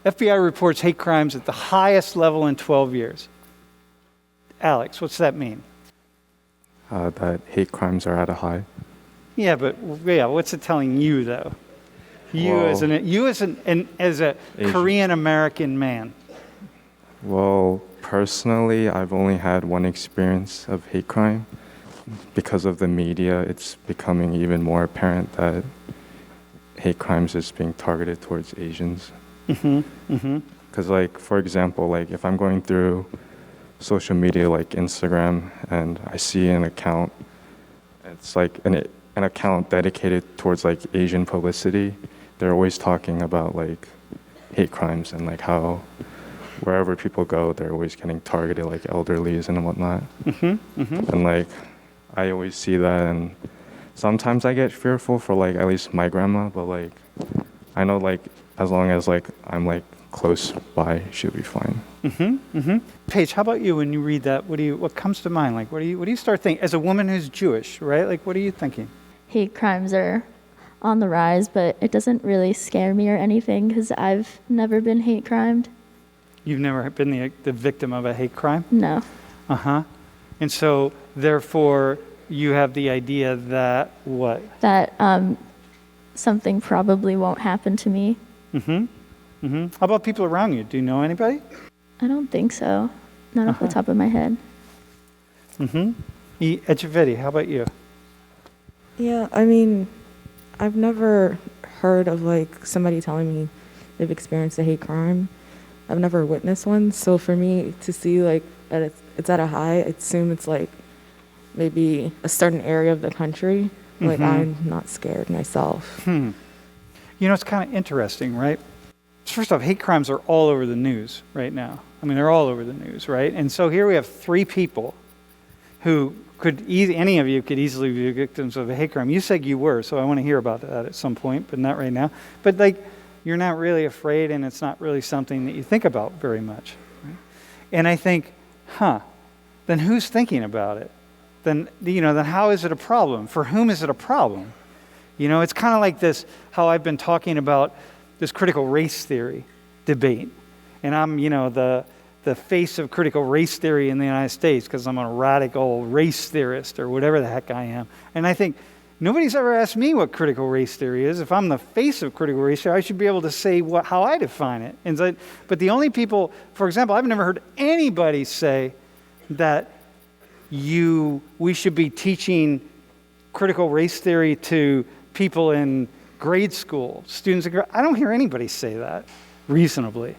FBI reports hate crimes at the highest level in 12 years. Alex, what's that mean? That hate crimes are at a high. Yeah, but what's it telling you though? You as a Korean American man. Well, personally, I've only had one experience of hate crime. Because of the media, it's becoming even more apparent that hate crimes is being targeted towards Asians. Because, like, for example, like if I'm going through social media like Instagram and I see an account, it's like an account dedicated towards like Asian publicity, they're always talking about like hate crimes and like how wherever people go, they're always getting targeted, like elderlies and whatnot. And like I always see that, and sometimes I get fearful for like at least my grandma, but like I know like as long as like I'm like close by, she'll be fine. Paige, how about you when you read that? What comes to mind? Like what do you start thinking as a woman who's Jewish, right? Like what are you thinking? Hate crimes are on the rise, but it doesn't really scare me or anything because I've never been hate crimed. You've never been the victim of a hate crime? No. And so therefore you have the idea that what? That something probably won't happen to me. How about people around you? Do you know anybody? I don't think so. Not off the top of my head. Echevedi, how about you? Yeah, I mean, I've never heard of like somebody telling me they've experienced a hate crime. I've never witnessed one. So for me to see like that it's at a high, I assume it's like maybe a certain area of the country. Like I'm not scared myself. You know, it's kind of interesting, right? First off, hate crimes are all over the news right now. I mean, they're all over the news, right? And so here we have three people who any of you could easily be victims of a hate crime. You said you were, so I want to hear about that at some point, but not right now. But like, you're not really afraid, and it's not really something that you think about very much. Right? And I think, then who's thinking about it? Then how is it a problem? For whom is it a problem? You know, it's kind of like this, how I've been talking about this critical race theory debate. And I'm, the face of critical race theory in the United States because I'm a radical race theorist or whatever the heck I am. And I think nobody's ever asked me what critical race theory is. If I'm the face of critical race theory, I should be able to say how I define it. And so, but the only people, for example, I've never heard anybody say that we should be teaching critical race theory to people in grade school, students. I don't hear anybody say that reasonably,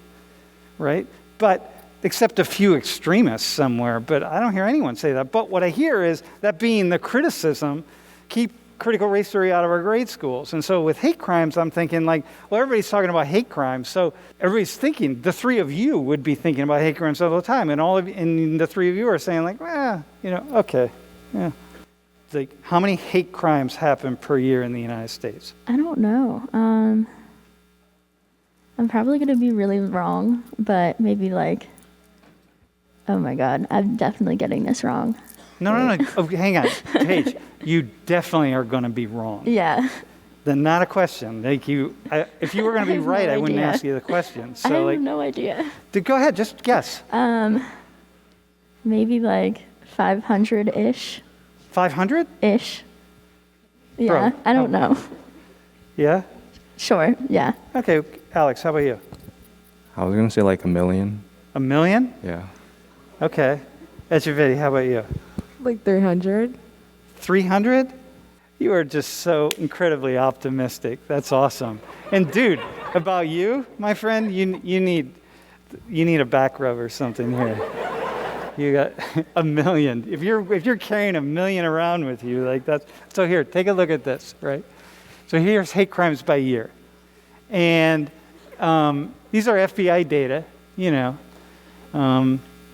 right? But except a few extremists somewhere, but I don't hear anyone say that. But what I hear is that being the criticism, keep critical race theory out of our grade schools. And so with hate crimes, I'm thinking like, well, everybody's talking about hate crimes. So everybody's thinking, the three of you would be thinking about hate crimes all the time. And the three of you are saying like, okay, yeah. Like, how many hate crimes happen per year in the United States? I don't know. I'm probably going to be really wrong, but maybe like, oh my God, I'm definitely getting this wrong. No. Oh, hang on. Paige, you definitely are going to be wrong. Yeah. Then not a question. Like if you were going to be right, I wouldn't ask you the question. So I have no idea. Go ahead, just guess. Maybe like 500-ish. 500-ish? Yeah, Bro, I don't know. Yeah? Sure, yeah. Okay, Alex, how about you? I was going to say like 1 million. 1 million? Yeah. Okay. Echevedi, how about you? Like 300. 300? You are just so incredibly optimistic. That's awesome. And dude, about you, my friend, you need a back rub or something here. You got 1 million. If you're carrying 1 million around with you, like that's so. Here, take a look at this, right? So here's hate crimes by year, and these are FBI data.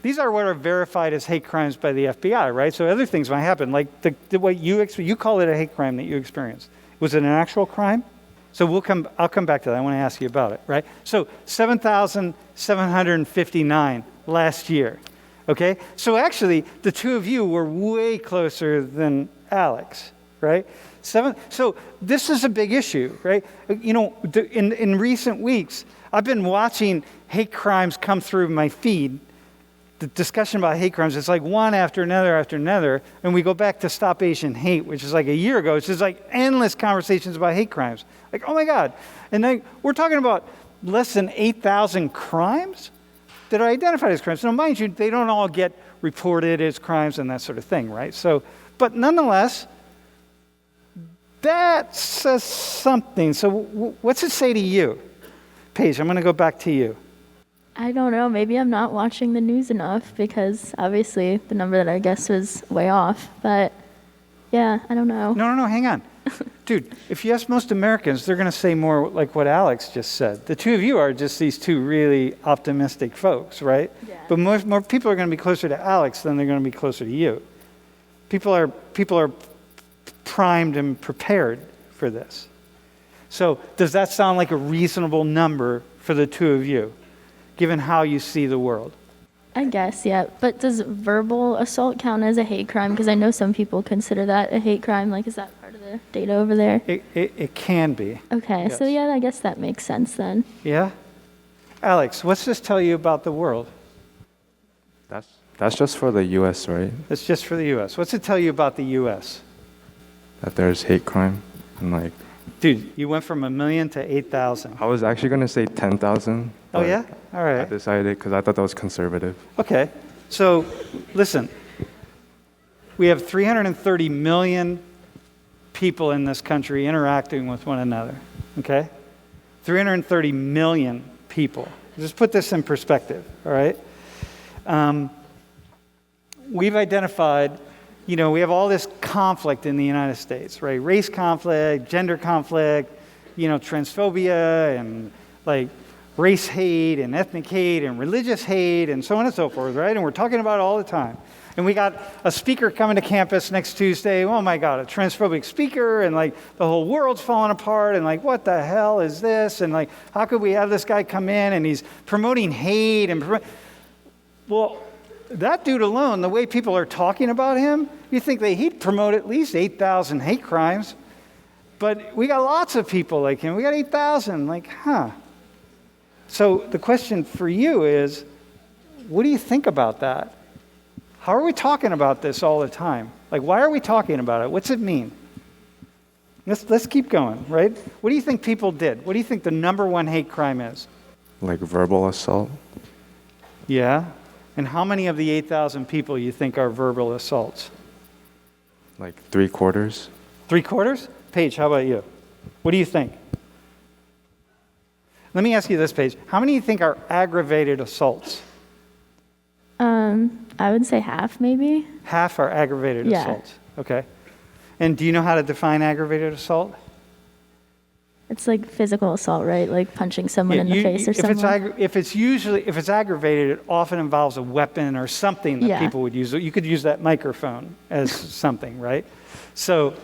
These are what are verified as hate crimes by the FBI, right? So other things might happen, like what you call it a hate crime that you experienced. Was it an actual crime? So I'll come back to that. I want to ask you about it, right? So 7,759 last year. Okay, so actually the two of you were way closer than Alex, right? So this is a big issue, right? You know, in recent weeks, I've been watching hate crimes come through my feed. The discussion about hate crimes, it's like one after another, and we go back to Stop Asian Hate, which is like a year ago. It's just like endless conversations about hate crimes. Like, oh my God. And then we're talking about less than 8,000 crimes that are identified as crimes. Now, mind you, they don't all get reported as crimes and that sort of thing, right? So, but nonetheless, that says something. So what's it say to you? Paige, I'm going to go back to you. I don't know. Maybe I'm not watching the news enough because obviously the number that I guessed was way off. But yeah, I don't know. No, hang on. Dude, if you ask most Americans, they're going to say more like what Alex just said. The two of you are just these two really optimistic folks, right? Yeah. But more people are going to be closer to Alex than they're going to be closer to you. People are primed and prepared for this. So does that sound like a reasonable number for the two of you, given how you see the world? I guess, yeah. But does verbal assault count as a hate crime? Because I know some people consider that a hate crime. Like, is that part of the data over there? It can be. Okay, so Yes. yeah, I guess that makes sense then. Yeah? Alex, what's this tell you about the world? That's just for the U.S., right? That's just for the U.S. What's it tell you about the U.S.? That there's hate crime. And like, Dude, you went from 1 million to 8,000. I was actually going to say 10,000. Oh, but yeah? All I right. decided because I thought that was conservative. Okay. So, listen. We have 330 million people in this country interacting with one another. Okay? 330 million people. Just put this in perspective, all right? We've identified, you know, we have all this conflict in the United States, right? Race conflict, gender conflict, you know, transphobia and like race hate and ethnic hate and religious hate and so on and so forth, right? And we're talking about it all the time. And we got a speaker coming to campus next Tuesday. Oh my God, a transphobic speaker, and like the whole world's falling apart, and like, what the hell is this? And like, how could we have this guy come in and he's promoting hate and well, that dude alone, the way people are talking about him, you think he'd promote at least 8,000 hate crimes. But we got lots of people like him. We got 8,000. Like, huh. So the question for you is, what do you think about that? How are we talking about this all the time? Like, why are we talking about it? What's it mean? Let's keep going, right? What do you think people did? What do you think the number one hate crime is? Like verbal assault. Yeah. And how many of the 8,000 people you think are verbal assaults? Like 3/4. 3/4? Paige, how about you? What do you think? Let me ask you this, Paige. How many do you think are aggravated assaults? I would say half, maybe. Half are aggravated Yeah. assaults. Okay. And do you know how to define aggravated assault? It's like physical assault, right? Like punching someone in the face or something. If it's aggravated, it often involves a weapon or something that Yeah. people would use. You could use that microphone as something, right? So,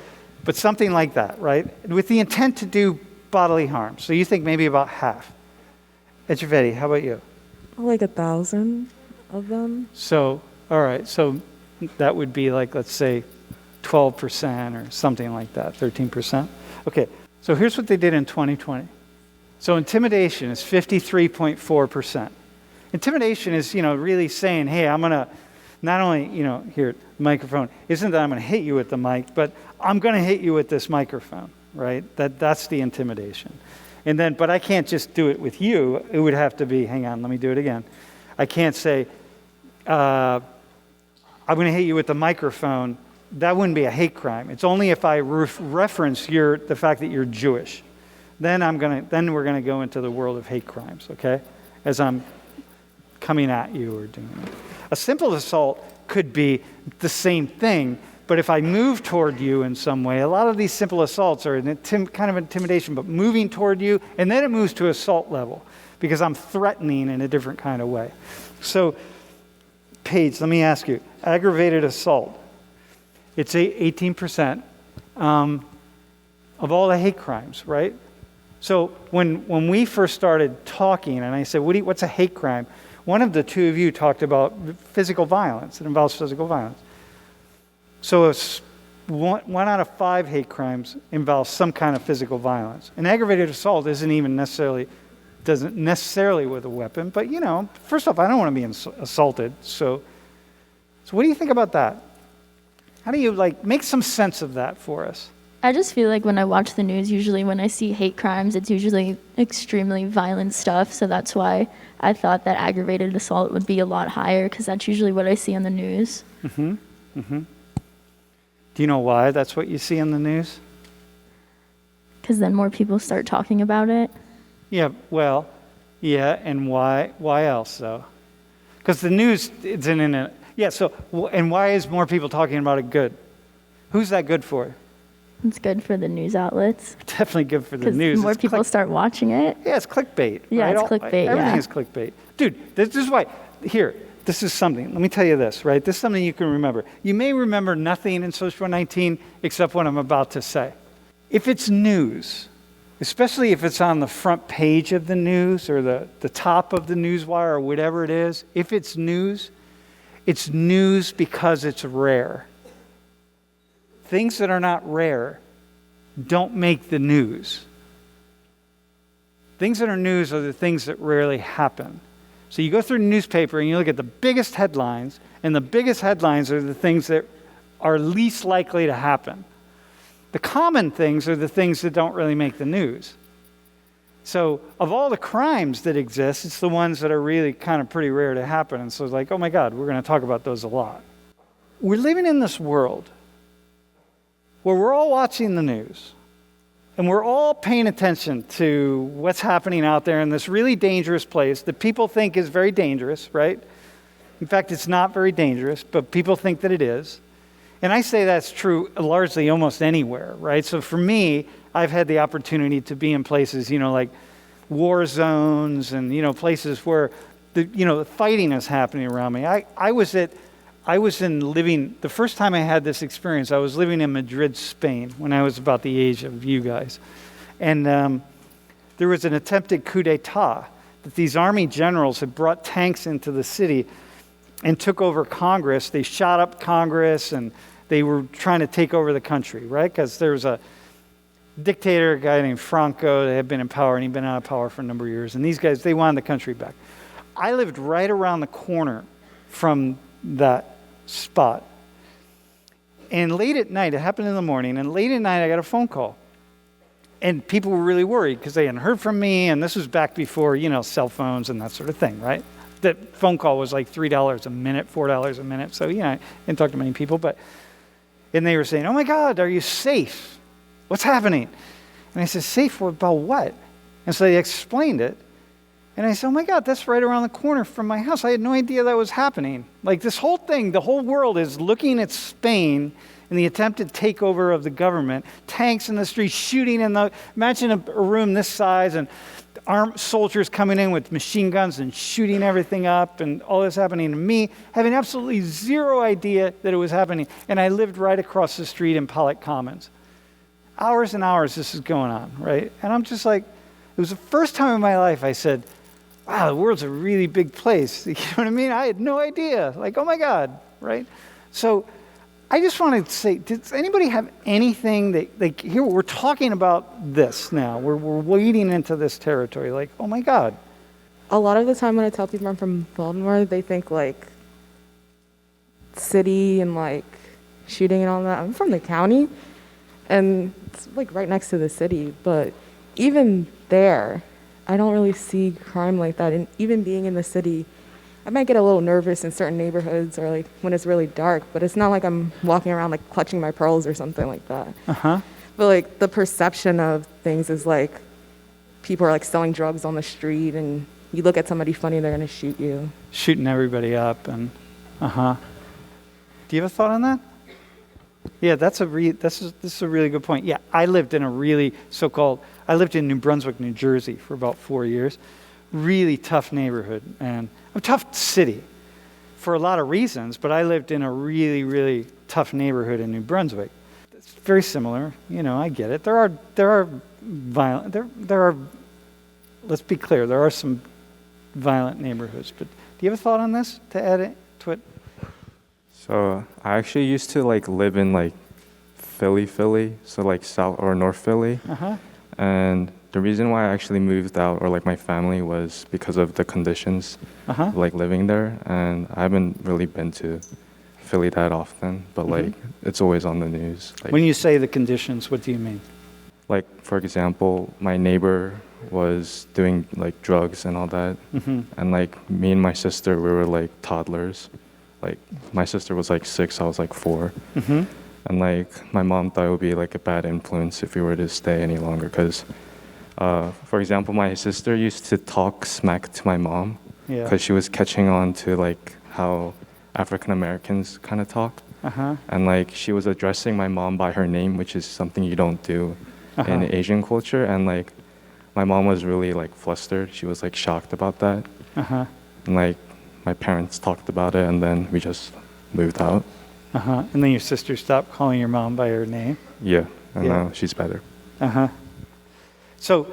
but something like that, right? With the intent to do bodily harm. So you think maybe about half. Echevetti, how about you? Like 1,000 of them. So, all right. So that would be like, let's say, 12% or something like that, 13%. Okay. So here's what they did in 2020. So intimidation is 53.4%. Intimidation is, really saying, hey, I'm going to not only, here, microphone, isn't that I'm going to hit you with the mic, but I'm going to hit you with this microphone, right? That's the intimidation. And then, but I can't just do it with you. It would have to be, hang on, let me do it again. I can't say, I'm going to hit you with the microphone. That wouldn't be a hate crime. It's only if I reference the fact that you're Jewish. Then we're going to go into the world of hate crimes, okay? As I'm coming at you or doing it. A simple assault could be the same thing, but if I move toward you in some way, a lot of these simple assaults are kind of intimidation, but moving toward you, and then it moves to assault level because I'm threatening in a different kind of way. So, Paige, let me ask you, aggravated assault, it's 18% of all the hate crimes, right? So when we first started talking, and I said, what's a hate crime? One of the two of you talked about physical violence. It involves physical violence. So one out of 5 hate crimes involves some kind of physical violence. An aggravated assault doesn't necessarily with a weapon, but first off, I don't want to be assaulted. So what do you think about that? How do you make some sense of that for us? I just feel like when I watch the news, usually when I see hate crimes, it's usually extremely violent stuff. So that's why I thought that aggravated assault would be a lot higher, because that's usually what I see on the news. Mm-hmm. Mm-hmm. Do you know why that's what you see in the news? Because then more people start talking about it. Yeah, well, yeah, and why else, though? Because the news isn't in it. Yeah, so, and why is more people talking about it good? Who's that good for? It's good for the news outlets. Definitely good for the Because news. more It's people start watching it. Yeah, it's clickbait. Yeah, right? it's clickbait, Everything yeah. is clickbait. Dude, this is why. Here, this is something. Let me tell you this, right? This is something you can remember. You may remember nothing in Social 19 except what I'm about to say. If it's news, especially if it's on the front page of the news or the top of the news wire or whatever it is, if it's news because it's rare. Things that are not rare don't make the news. Things that are news are the things that rarely happen. So you go through the newspaper and you look at the biggest headlines, and the biggest headlines are the things that are least likely to happen. The common things are the things that don't really make the news. So of all the crimes that exist, it's the ones that are really kind of pretty rare to happen. And so it's like, oh my God, we're going to talk about those a lot. We're living in this world where we're all watching the news and we're all paying attention to what's happening out there in this really dangerous place that people think is very dangerous, right? In fact, it's not very dangerous, but people think that it is. And I say that's true largely almost anywhere, right? So for me, I've had the opportunity to be in places, like war zones and, places where the fighting is happening around me. The first time I had this experience, I was living in Madrid, Spain, when I was about the age of you guys. And there was an attempted coup d'etat that these army generals had brought tanks into the city and took over Congress. They shot up Congress and they were trying to take over the country, right? Because there was a dictator, a guy named Franco, that had been in power, and he'd been out of power for a number of years. And these guys, they wanted the country back. I lived right around the corner from that spot. And late at night, it happened in the morning, and late at night I got a phone call. And people were really worried because they hadn't heard from me, and this was back before, cell phones and that sort of thing, right? That phone call was like $3 a minute, $4 a minute. So, I didn't talk to many people, and they were saying, oh my God, are you safe? What's happening? And I said, safe about what? And so they explained it. And I said, oh my God, that's right around the corner from my house. I had no idea that was happening. Like this whole thing, the whole world is looking at Spain and the attempted takeover of the government, tanks in the streets, shooting imagine a room this size and armed soldiers coming in with machine guns and shooting everything up and all this happening to me, having absolutely zero idea that it was happening. And I lived right across the street in Pollock Commons. Hours and hours this is going on, right? And I'm just like, it was the first time in my life I said, wow, the world's a really big place. You know what I mean? I had no idea. Like, oh my God, right? So I just wanted to say, does anybody have anything that, here we're talking about this now. We're wading into this territory. Like, oh my God. A lot of the time when I tell people I'm from Baltimore, they think city and shooting and all that. I'm from the county and it's right next to the city. But even there, I don't really see crime like that. And even being in the city, I might get a little nervous in certain neighborhoods or when it's really dark, but it's not like I'm walking around clutching my pearls or something like that. Uh-huh. But the perception of things is people are selling drugs on the street and you look at somebody funny, they're going to shoot you. Shooting everybody up and, uh-huh. Do you have a thought on that? Yeah, this is a really good point. Yeah, I lived in I lived in New Brunswick, New Jersey for about 4 years. Really tough neighborhood and a tough city for a lot of reasons, but I lived in a really, really tough neighborhood in New Brunswick. It's very similar, I get it. There are violent, there are, let's be clear, there are some violent neighborhoods, but do you have a thought on this to add it to it? So I actually used to live in Philly, so like South or North Philly. Uh-huh. And the reason why I actually moved out, or like my family, was because of the conditions Uh-huh. of like living there. And I haven't really been to Philly that often, but like it's always on the news. Like, When you say the conditions, what do you mean? like for example, my neighbor was doing like drugs and all that, and like me and my sister, we were like toddlers. Like my sister was like 6, I was like 4. And like my mom thought it would be like a bad influence if we were to stay any longer, because for example, my sister used to talk smack to my mom Yeah. because she was catching on to like how African Americans kind of talk. Uh-huh. And like she was addressing my mom by her name, which is something you don't do Uh-huh. in Asian culture. And like my mom was really like flustered. She was like shocked about that. Uh-huh. And like my parents talked about it, and then we just moved out. Uh-huh. And then your sister stopped calling your mom by her name? Yeah, and Yeah. now she's better. Uh-huh. So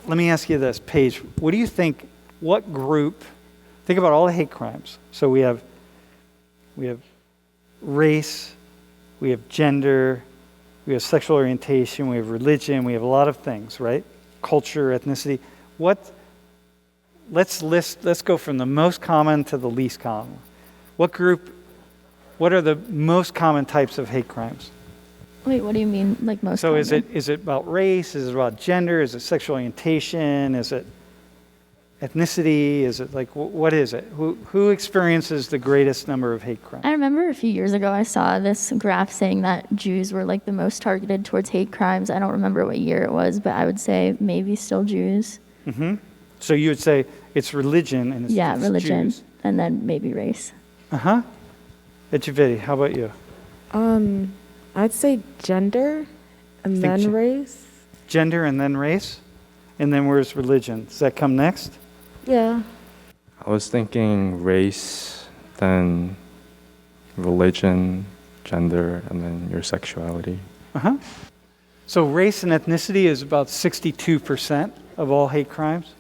let me ask you this, Paige. What do you think, what group, think about all the hate crimes. So we have race, we have gender, we have sexual orientation, we have religion, we have a lot of things, right? Culture, ethnicity. Let's go from the most common to the least common. What are the most common types of hate crimes? Wait, what do you mean, like most So common? is it about race? Is it about gender? Is it sexual orientation? Is it ethnicity? Is it like, what is it? Who experiences the greatest number of hate crimes? I remember a few years ago I saw this graph saying that Jews were like the most targeted towards hate crimes. I don't remember what year it was, but I would say maybe still Jews. So you would say it's religion and it's Religion, Jews. and then maybe race. Uh-huh. Echivedi, how about you? I'd say gender and Think then race. Gender and then race? And then where's religion? Does that come next? Yeah. I was thinking race, then religion, gender, and then your sexuality. Uh-huh. So race and ethnicity is about 62% of all hate crimes.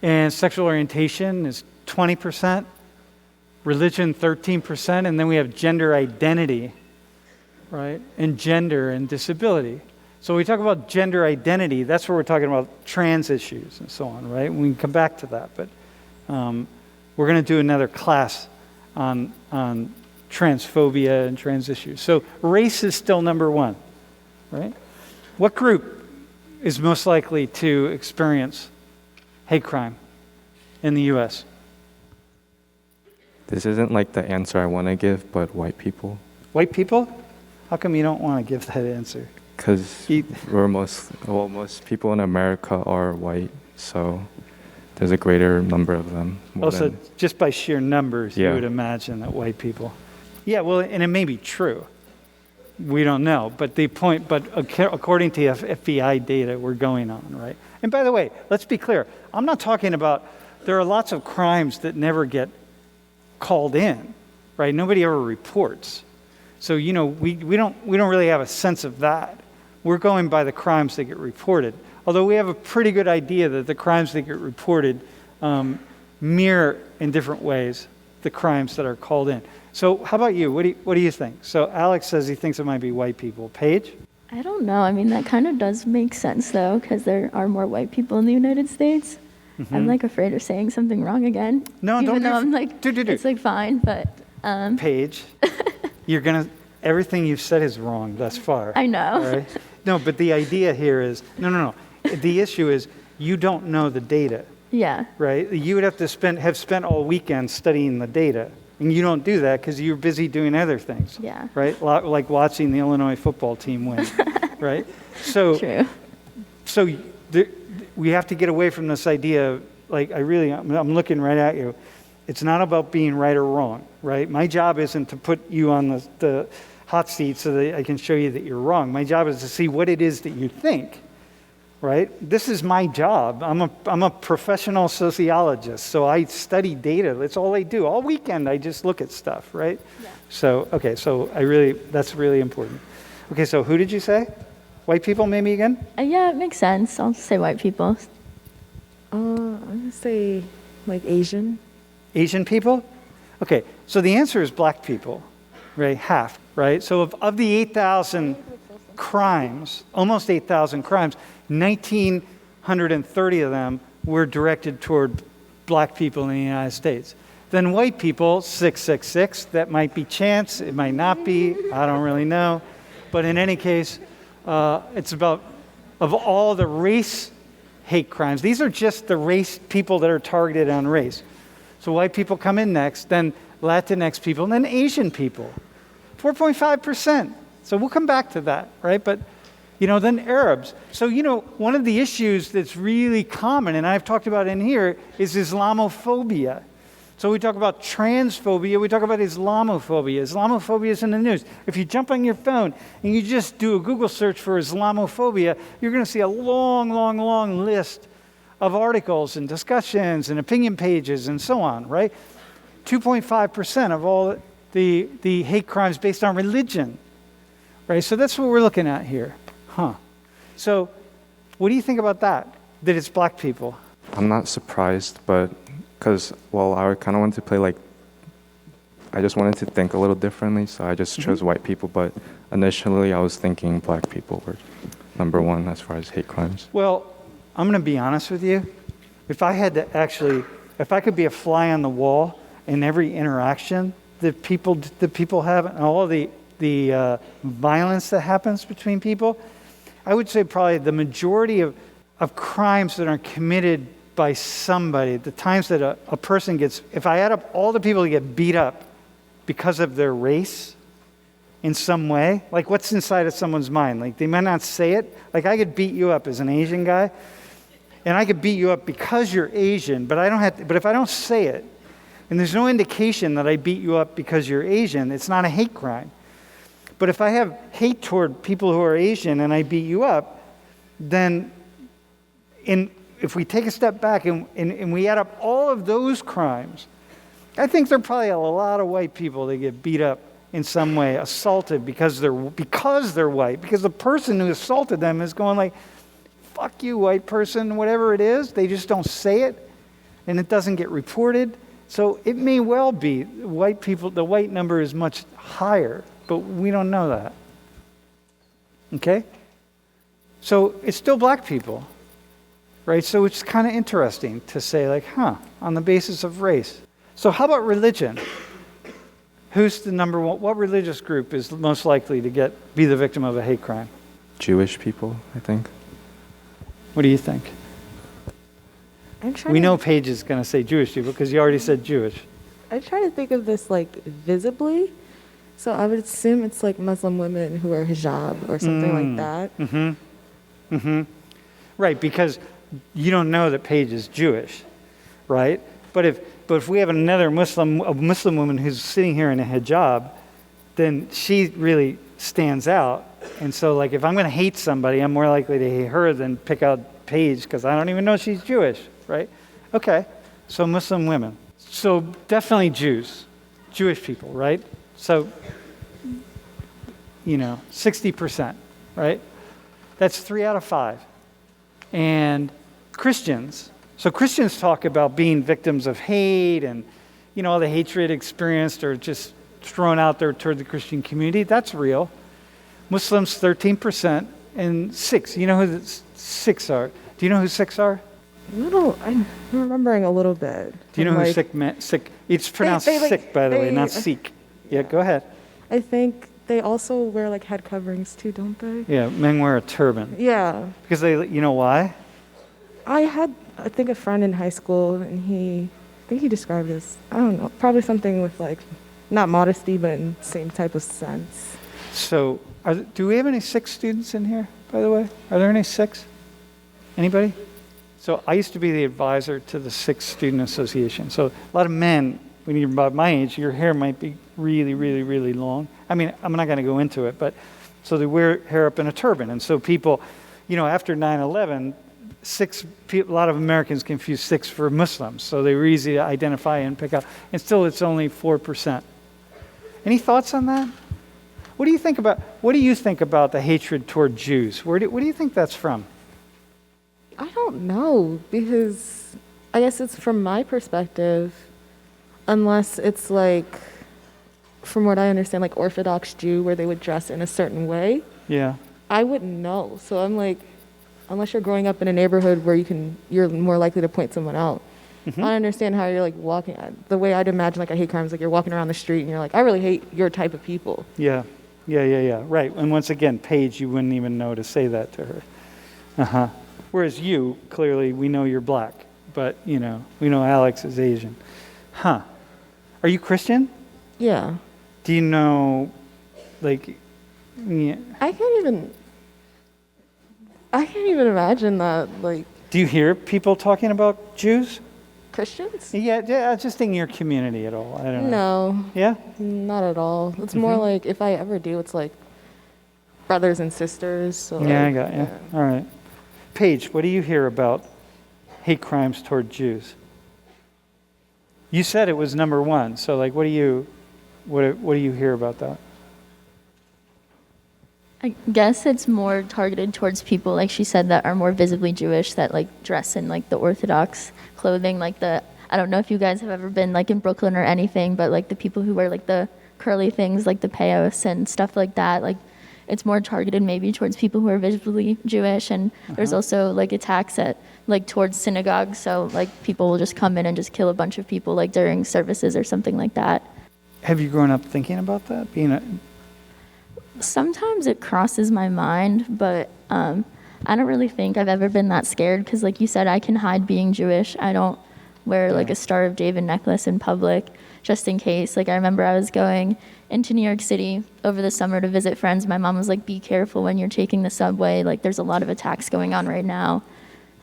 And sexual orientation is 20%. Religion, 13%. And then we have gender identity, right? And gender and disability. So when we talk about gender identity, that's where we're talking about trans issues and so on, right? We can come back to that. But we're going to do another class on transphobia and trans issues. So race is still number one, right? What group is most likely to experience hate crime in the U.S.? This isn't like the answer I want to give, but white people. White people? How come you don't want to give that answer? Because most people in America are white, so there's a greater number of them. Also, just by sheer numbers, you Yeah. would imagine that white people. Yeah, well, and it may be true. We don't know, but according to FBI data, we're going on, right? And by the way, let's be clear. I'm not talking about, there are lots of crimes that never get called in, right? Nobody ever reports. So, we don't really have a sense of that. We're going by the crimes that get reported. Although we have a pretty good idea that the crimes that get reported mirror in different ways the crimes that are called in. So how about you? What do you think? So Alex says he thinks it might be white people. Paige? I don't know. I mean, that kind of does make sense, though, because there are more white people in the United States. I'm, like, afraid of saying something wrong again. No, don't Even though do- I'm like, do. it's, like, fine, but... Paige, everything you've said is wrong thus far. I know. All right? No, but the idea here is, no. The issue is you don't know the data, Yeah. right? You would have to have spent all weekend studying the data. And you don't do that because you're busy doing other things. Yeah. Right? Like watching the Illinois football team win. Right? So, True. So we have to get away from this idea of, like, I'm looking right at you. It's not about being right or wrong, right? My job isn't to put you on the hot seat so that I can show you that you're wrong. My job is to see what it is that you think, right? This is my job. I'm a professional sociologist, so I study data. That's all I do. All weekend, I just look at stuff, right? Yeah. So that's really important. Okay, so who did you say? White people, maybe again? Yeah, it makes sense. I'll say white people. I'm gonna say like Asian. Asian people? Okay, so the answer is black people, right? Half, right? So of the 8,000 crimes, almost 8,000 crimes, 1,930 of them were directed toward black people in the United States. Then white people, 666, that might be chance, it might not be, I don't really know. But in any case, it's about, of all the race hate crimes, these are just the race people that are targeted on race. So white people come in next, then Latinx people, and then Asian people. 4.5%. So we'll come back to that, right? But, then Arabs. So, one of the issues that's really common, and I've talked about in here, is Islamophobia. So we talk about transphobia, we talk about Islamophobia. Islamophobia is in the news. If you jump on your phone and you just do a Google search for Islamophobia, you're going to see a long, long, long list of articles and discussions and opinion pages and so on, right? 2.5% of all the hate crimes based on religion, right? So that's what we're looking at here. So what do you think about that it's black people? I'm not surprised, but because, I kind of wanted to play I just wanted to think a little differently, so I just chose white people, but initially I was thinking black people were number one as far as hate crimes. Well, I'm going to be honest with you. If I could be a fly on the wall in every interaction that people have and all of the violence that happens between people, I would say probably the majority of crimes that are committed by somebody, the times that a person gets, if I add up all the people that get beat up because of their race in some way, like what's inside of someone's mind, like they might not say it, like I could beat you up as an Asian guy, and I could beat you up because you're Asian, but if I don't say it, and there's no indication that I beat you up because you're Asian, it's not a hate crime. But if I have hate toward people who are Asian and I beat you up, then if we take a step back and we add up all of those crimes, I think there are probably a lot of white people that get beat up in some way, assaulted because they're white, because the person who assaulted them is going like, fuck you, white person, whatever it is. They just don't say it, and it doesn't get reported. So it may well be white people, the white number is much higher, but we don't know that. Okay? So it's still black people. Right? So it's kind of interesting to say on the basis of race. So how about religion? Who's the number one? What religious group is most likely to be the victim of a hate crime? Jewish people, I think. What do you think? We know Paige is going to say Jewish people because you already said Jewish. I try to think of this visibly. So I would assume it's Muslim women who wear hijab or something like that. Mm-hmm. Mm-hmm. Right, because you don't know that Paige is Jewish, right? But if we have a Muslim woman who's sitting here in a hijab, then she really stands out. And so if I'm going to hate somebody, I'm more likely to hate her than pick out Paige because I don't even know she's Jewish, right? Okay, so Muslim women. So definitely Jewish people, right? So, 60%, right? That's 3 out of 5. And Christians. So Christians talk about being victims of hate and, all the hatred experienced or just thrown out there toward the Christian community. That's real. Muslims, 13%, and 6. You know who the 6 are? Do you know who 6 are? I'm remembering a little bit. Do you know who Sikh meant? Sikh. It's pronounced Sikh, by the way, not Sikh. Yeah, go ahead. I think they also wear head coverings too, don't they? Yeah, men wear a turban. Yeah. Because you know why? I had, I think, a friend in high school, and I think he described this, I don't know, probably something with not modesty, but in the same type of sense. So, do we have any Sikh students in here, by the way? Are there any Sikhs? Anybody? So I used to be the advisor to the Sikh Student Association. So a lot of men, when you're about my age, your hair might be really, really, really long. I mean, I'm not going to go into it, but so they wear hair up in a turban. And so people, after 9/11, a lot of Americans confuse Sikhs for Muslims. So they were easy to identify and pick out. And still, it's only 4%. Any thoughts on that? What do you think about the hatred toward Jews? What do you think that's from? I don't know, because I guess it's from my perspective, unless it's from what I understand, like Orthodox Jew, where they would dress in a certain way, Yeah. I wouldn't know. So I'm like, unless you're growing up in a neighborhood where you're more likely to point someone out. I don't understand how you're like walking. The way I'd imagine like a hate crime is like you're walking around the street and you're like, I really hate your type of people. Yeah. Yeah. Right. And once again, Paige, you wouldn't even know to say that to her. Uh-huh. Whereas you, clearly, we know you're black, but, we know Alex is Asian. Huh. Are you Christian? Yeah. Do you know, like, yeah. I can't even imagine that, like, Do you hear people talking about Jews? Christians? Yeah, just in your community at all. I don't know. No, Yeah? not at all. It's more like, if I ever do, it's like brothers and sisters. So Yeah, I like, got you. All right. Paige, what do you hear about hate crimes toward Jews? You said it was number one, so like, what do you hear about that? I guess it's more targeted towards people, like she said, that are more visibly Jewish, that like dress in like the Orthodox clothing, like I don't know if you guys have ever been like in Brooklyn or anything, but like the people who wear like the curly things, like the payos and stuff like that, like it's more targeted maybe towards people who are visibly Jewish. And there's also like attacks at like towards synagogues, so like people will just come in and just kill a bunch of people like during services or something like that. Have you grown up thinking about that? Sometimes it crosses my mind, but I don't really think I've ever been that scared because, like you said, I can hide being Jewish. I don't wear like a Star of David necklace in public just in case. Like I remember I was going into New York City over the summer to visit friends. My mom was like, be careful when you're taking the subway. Like there's a lot of attacks going on right now.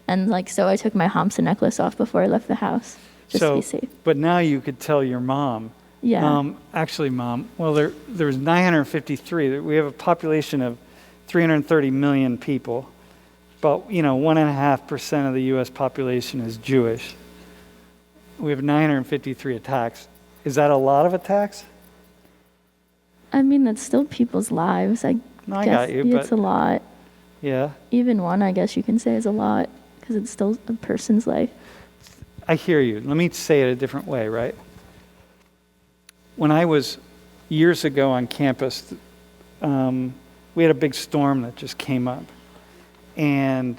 And like so I took my Hamsa necklace off before I left the house just to be safe. But now you could tell your mom. Yeah. Actually, Mom, well, there's 953. We have a population of 330 million people. About 1.5% of the U.S. population is Jewish. We have 953 attacks. Is that a lot of attacks? I mean, that's still people's lives. I No, I guess got you, it's but a lot. yeah. Even one, I guess you can say, is a lot because it's still a person's life. I hear you. Let me say it a different way, right? When I was years ago on campus, we had a big storm that just came up. And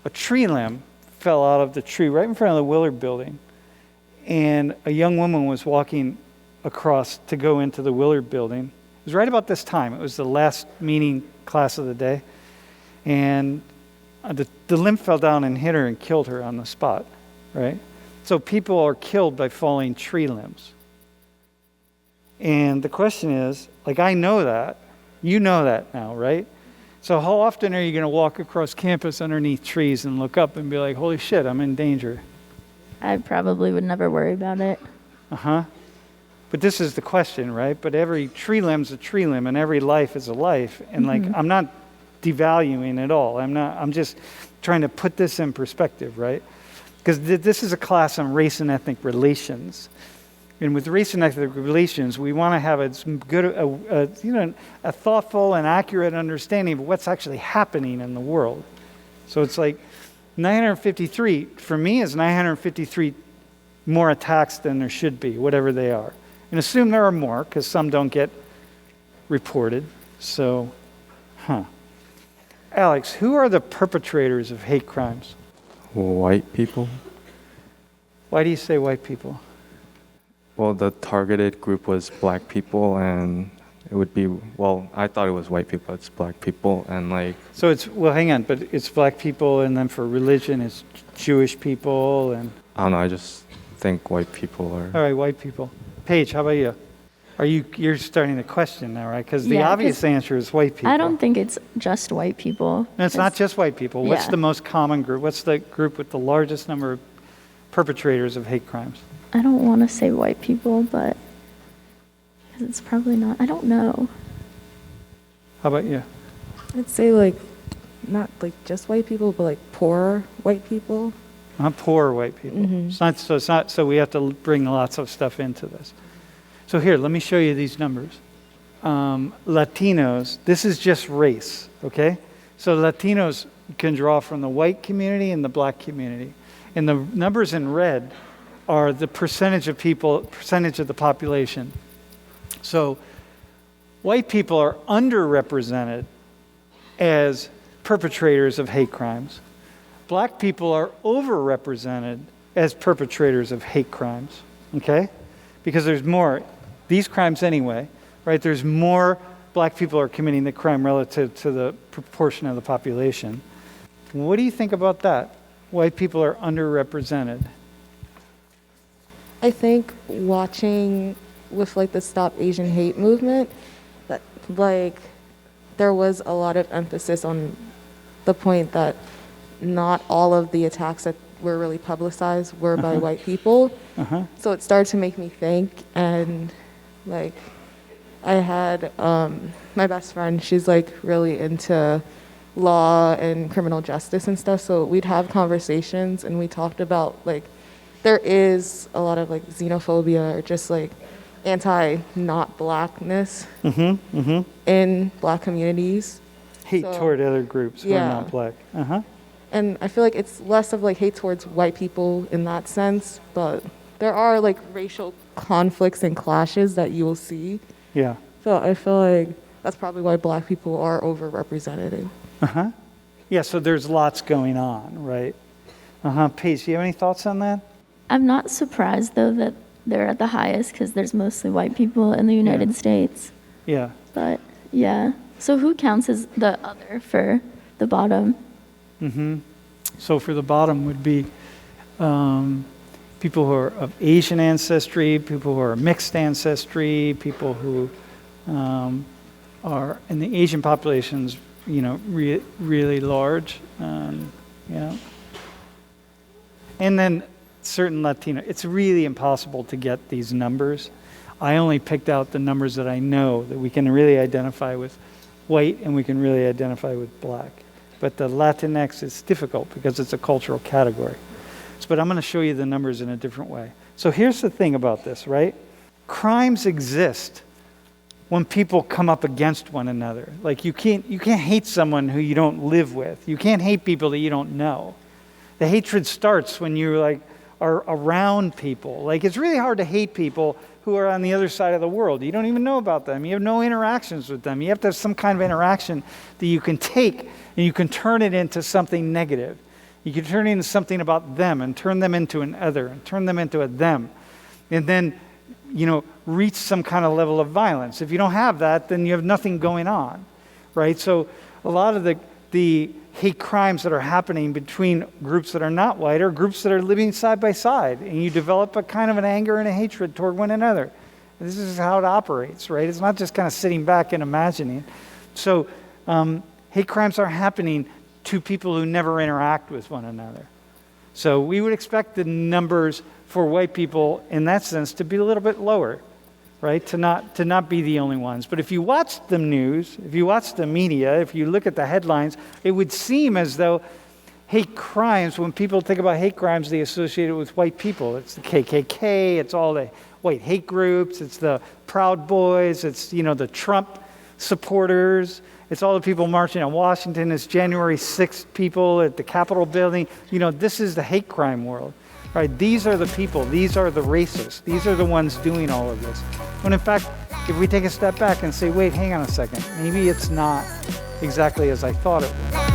a tree limb fell out of the tree right in front of the Willard building. And a young woman was walking across to go into the Willard building. It was right about this time. It was the last meeting class of the day. And the limb fell down and hit her and killed her on the spot, right? So people are killed by falling tree limbs. And the question is, like, I know that. You know that now, right? So how often are you going to walk across campus underneath trees and look up and be like, holy shit, I'm in danger? I probably would never worry about it. Uh-huh. But this is the question, right? But every tree limb's a tree limb and every life is a life. And like, I'm not devaluing at all. I'm just trying to put this in perspective, right? Because this is a class on race and ethnic relations. And with race and ethnic relations, we want to have a thoughtful and accurate understanding of what's actually happening in the world. So it's like 953, for me, is 953 more attacks than there should be, whatever they are. And assume there are more, because some don't get reported. So, Alex, who are the perpetrators of hate crimes? White people. Why do you say white people? Well, the targeted group was black people, and it would be, well, I thought it was white people, it's black people, and like... So it's, well, hang on, but it's black people, and then for religion, it's Jewish people, and... I don't know, I just think white people are... All right, white people. Paige, how about you? You're starting to question now, right? Because the Yeah, obvious 'cause answer is white people. I don't think it's just white people. No, it's not just white people. What's Yeah. the most common group? What's the group with the largest number of perpetrators of hate crimes? I don't want to say white people, but 'cause it's probably not. I don't know. How about you? I'd say like, not like just white people, but like poor white people. Not poor white people. Mhm. It's not. So we have to bring lots of stuff into this. So here, let me show you these numbers. Latinos. This is just race. Okay. So Latinos can draw from the white community and the black community, and the numbers in red are the percentage of the population. So white people are underrepresented as perpetrators of hate crimes. Black people are overrepresented as perpetrators of hate crimes, okay? Because there's more, these crimes anyway, right? There's more black people are committing the crime relative to the proportion of the population. What do you think about that? White people are underrepresented. I think watching with like the Stop Asian Hate movement, that like there was a lot of emphasis on the point that not all of the attacks that were really publicized were by white people. So it started to make me think, and like I had my best friend, she's like really into law and criminal justice and stuff, so we'd have conversations and we talked about like there is a lot of like xenophobia or just like anti-not blackness in black communities. Hate toward other groups who are Yeah. not black. And I feel like it's less of like hate towards white people in that sense, but there are like racial conflicts and clashes that you will see. Yeah. So I feel like that's probably why black people are overrepresented. Yeah, so there's lots going on, right? Paige, do you have any thoughts on that? I'm not surprised though that they're at the highest because there's mostly white people in the United States. Yeah. But yeah. So who counts as the other for the bottom? So for the bottom would be people who are of Asian ancestry, people who are mixed ancestry, people who are in the Asian populations, you know, really large, you know. And then certain Latino. It's really impossible to get these numbers. I only picked out the numbers that I know that we can really identify with white and we can really identify with black. But the Latinx is difficult because it's a cultural category. But I'm going to show you the numbers in a different way. So here's the thing about this, right? Crimes exist when people come up against one another. Like you can't hate someone who you don't live with. You can't hate people that you don't know. The hatred starts when you like are around people. Like it's really hard to hate people who are on the other side of the world. You don't even know about them. You have no interactions with them. You have to have some kind of interaction that you can take and you can turn it into something negative. You can turn it into something about them and turn them into an other and turn them into a them. And then, you know, reach some kind of level of violence. If you don't have that, then you have nothing going on, right? So a lot of the hate crimes that are happening between groups that are not white are groups that are living side by side, and you develop a kind of an anger and a hatred toward one another. This is how it operates, right? It's not just kind of sitting back and imagining. So hate crimes are happening to people who never interact with one another. So we would expect the numbers for white people in that sense to be a little bit lower, right? To not be the only ones. But if you watch the news, if you watch the media, if you look at the headlines, it would seem as though hate crimes, when people think about hate crimes, they associate it with white people. It's the KKK, it's all the white hate groups, it's the Proud Boys, it's, you know, the Trump supporters, it's all the people marching on Washington, it's January 6th people at the Capitol building. You know, this is the hate crime world. Right, these are the people, these are the racists, these are the ones doing all of this. When in fact, if we take a step back and say, wait, hang on a second, maybe it's not exactly as I thought it was.